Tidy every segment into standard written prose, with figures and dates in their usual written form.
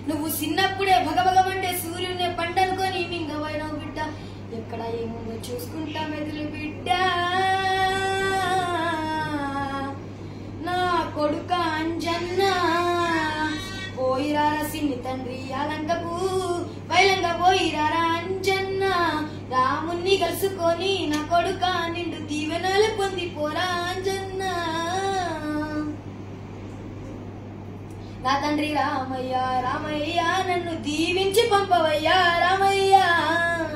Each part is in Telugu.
నువ్వు చిన్నప్పుడే భగభగమంటే సూర్యునే పండనుకొని మింగవైనవు బిడ్డ ఎక్కడ ఏముందో చూసుకుంటా మెదులు బిడ్డ నా కొడుక అంజన్న పోయిరారా సిన్ని తండ్రి అలంకకు బయలంగా పోయిరారా అంజన్న రాముణ్ణి కలుసుకొని నా కొడుక నిండు దీవెనలు పొందిపోరా అంజన్న నా తండ్రి రామయ్య రామయ్య నన్ను దీవించి పంపవయ్యా రామయ్య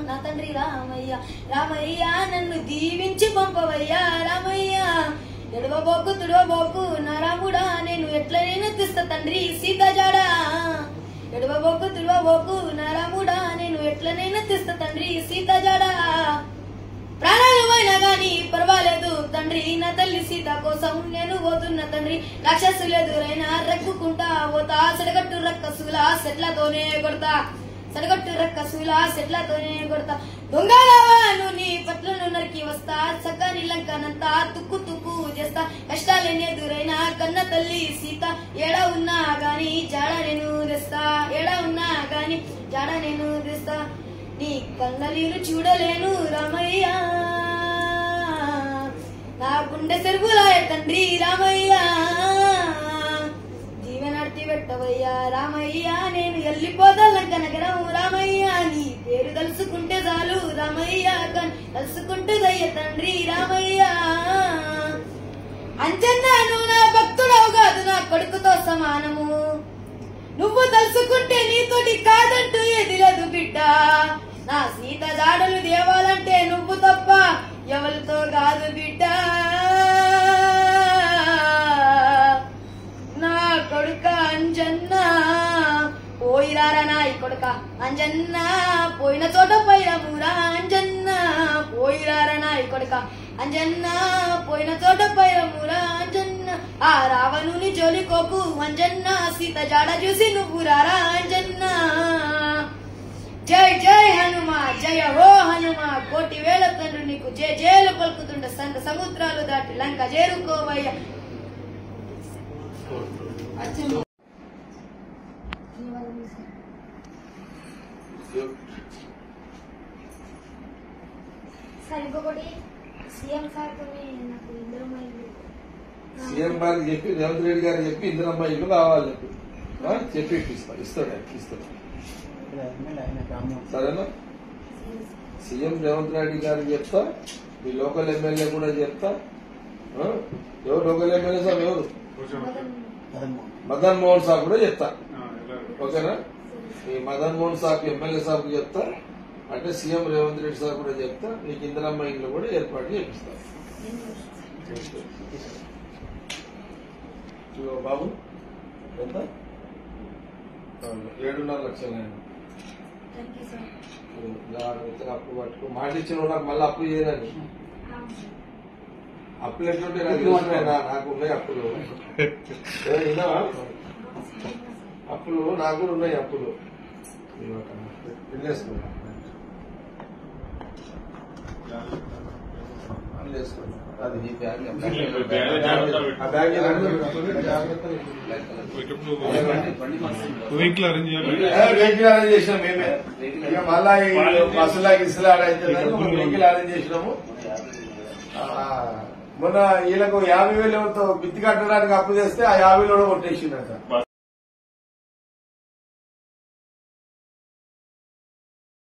నా తండ్రి రామయ్య రామయ్య నన్ను దీవించి పంపవయ్యా రామయ్య ఎడవబోకు తుడవబోకు నా రాముడా నేను ఎట్లనైనా తెస్తా తండ్రి సీత జాడా ఎడవబోకు తుడవబోకు నా రాముడా నేను ఎట్లనైనా తెస్తా తండ్రి సీత జాడా ప్రాణాలు పోయినా గాని పర్వాలేదు తండ్రి నా తల్లి సీత కోసం నేను పోతున్నా తండ్రి రాక్షసులు ఎదురైనా రెక్కుకుంటా పోతా సడగట్టు రక్కసులా సెట్లతోనే కొడతా సడగట్టు రక్కసులా సెట్లతోనే కొడతా దొంగలవాను నీ పట్లను నరికి వస్తా చక్కని లంకనంతా తుక్కు తుక్కు చేస్తా కష్టాలేని ఎదురైనా కన్న తల్లి సీత ఏడా ఉన్నా గాని జాడ నేను తెస్తా ఏడా ఉన్నా గాని జాడ నేను తెస్తా నీ కళ్ళలీలు చూడలేను రామయ్య నా గుండె సెరుగులాయ తండ్రి రామయ్య జీవనార్తి పెట్టవయ్యా రామయ్య నేను వెళ్ళిపోదాలంక నగరం రామయ్య నీ పేరు తలుసుకుంటే చాలు రామయ్య తలుసుకుంటుందయ్య తండ్రి రామయ్య అంజన్న నువ్వు నా భక్తుడవు కాదు నా కొడుకుతో సమానము నువ్వు తలుసుకుంటే నీతోటి కాదంటూ ఏది లేదు బిడ్డ నా సీత జాడలు దేవాలంటే నువ్వు తప్ప ఎవరితో కాదు బిడ్డ నా కొడుక అంజన్న పోయిరారా నా ఈ కొడుక అంజన్న పోయిన చోట పైరమురా అంజన్న పోయిరారా నా ఈ కొడుక అంజన్న పోయిన చోట పైరమురా అంజన్న ఆ రావణుని జోలికోకు అంజన్న సీత జాడ చూసి నువ్వు రారా అంజన్న జై జై హనుమా జయ హో హనుమా కోటి వేల తండ్రి నీకు జయ జయలు పలుకుతుండ సంత సముద్రాలు దాటి లంక చేరుకోవయ్య సార్ ఇంకొకటి సీఎం సార్ నాకు ఇందిరమ్మ సీఎం గారికి చెప్పి రేవంత్ రెడ్డి గారికి చెప్పి ఇందిరమ్మ ఇల్లు కావాలి చెప్పి ఇస్తాడు సరేనా సీఎం రేవంత్ రెడ్డి గారికి చెప్తా మీ లోకల్ ఎమ్మెల్యే కూడా చెప్తా ఎవరు లోకల్ ఎమ్మెల్యే సార్ ఎవరు మదన్ మోహన్ సాబ్ కూడా చెప్తా ఓకేనా ఈ మదన్ మోహన్ సాబ్ ఎమ్మెల్యే సాబ్ చెప్తా అంటే సీఎం రేవంత్ రెడ్డి సార్ కూడా చెప్తా నీకు ఇందిరమ్మ ఇల్లు కూడా ఏర్పాటు చేపిస్తా బాబు ఎంత 7.5 లక్షలు అప్పు పట్టుకో మాట ఇచ్చిన నాకు మళ్ళీ అప్పు చేయరని అప్పులు ఎట్లుంటే నాకు ఉన్నాయి అప్పులు అప్పులు నాకు కూడా ఉన్నాయి అప్పులు వెళ్ళేసుకున్నా అది ఈ బ్యాగ్ వెహికల్ అరేంజ్ చేసినాం మేమే ఇక మళ్ళా బస్సులా గిస్సులా అయితే వెహికల్ అరేంజ్ చేసినాము మొన్న వీళ్ళకు 50,000 బిత్తి కట్టడానికి అప్పు చేస్తే ఆ 50,000 కొట్టేసిందంట